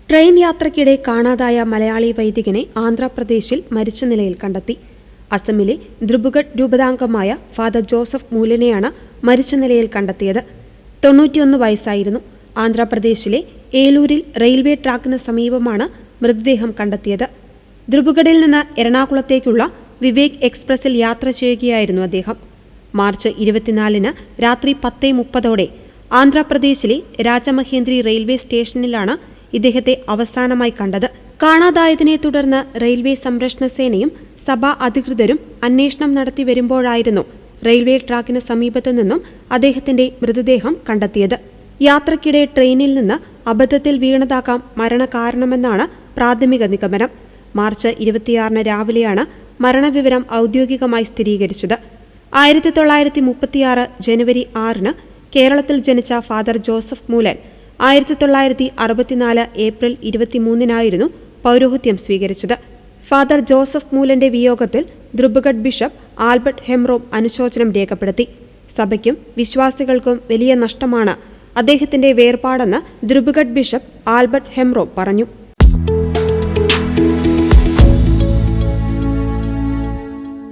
Train യാത്രയ്ക്കിടെ കാണാതായ മലയാളി വൈദികനെ ആന്ധ്രാപ്രദേശിൽ മരിച്ച നിലയിൽ കണ്ടെത്തി. അസമിലെ ദ്രുബുഗഡ് രൂപതാംഗമായ ഫാദർ ജോസഫ് മൂലനെയാണ് മരിച്ച നിലയിൽ കണ്ടെത്തിയത്. 91 വയസ്സായിരുന്നു. ആന്ധ്രാപ്രദേശിലെ ഏലൂരിൽ റെയിൽവേ ട്രാക്കിന് സമീപമാണ് മൃതദേഹം കണ്ടെത്തിയത്. ദ്രുബുഗഡിൽ നിന്ന് എറണാകുളത്തേക്കുള്ള വിവേക് എക്സ്പ്രസിൽ യാത്ര ചെയ്യുകയായിരുന്നു അദ്ദേഹം. മാർച്ച് 24-ന് രാത്രി 10:30 ആന്ധ്രാപ്രദേശിലെ രാജമഹേന്ദ്രി റെയിൽവേ സ്റ്റേഷനിലാണ് ഇദ്ദേഹത്തെ അവസാനമായി കണ്ടത്. കാണാതായതിനെ തുടർന്ന് റെയിൽവേ സംരക്ഷണ സേനയും സഭാ അധികൃതരും അന്വേഷണം നടത്തി വരുമ്പോഴായിരുന്നു റെയിൽവേ ട്രാക്കിന് സമീപത്തു നിന്നും അദ്ദേഹത്തിന്റെ മൃതദേഹം കണ്ടെത്തിയത്. യാത്രയ്ക്കിടെ ട്രെയിനിൽ നിന്ന് അബദ്ധത്തിൽ വീണതാകാം മരണകാരണമെന്നാണ് പ്രാഥമിക നിഗമനം. മാർച്ച് 26-ന് രാവിലെയാണ് മരണവിവരം ഔദ്യോഗികമായി സ്ഥിരീകരിച്ചത്. 1936 ജനുവരി 6-ന് കേരളത്തിൽ ജനിച്ച ഫാദർ ജോസഫ് മൂലൻ 1964 ഏപ്രിൽ 23-നായിരുന്നു പൗരോഹിത്യം സ്വീകരിച്ചത്. ഫാദർ ജോസഫ് മൂലന്റെ വിയോഗത്തിൽ ദ്രുബുഗഡ് ബിഷപ്പ് ആൽബർട്ട് ഹെംറോം അനുശോചനം രേഖപ്പെടുത്തി. സഭയ്ക്കും വിശ്വാസികൾക്കും വലിയ നഷ്ടമാണ് അദ്ദേഹത്തിന്റെ വേർപാടെന്ന് ദ്രുബുഗഡ് ബിഷപ്പ് ആൽബർട്ട് ഹെംറോം പറഞ്ഞു.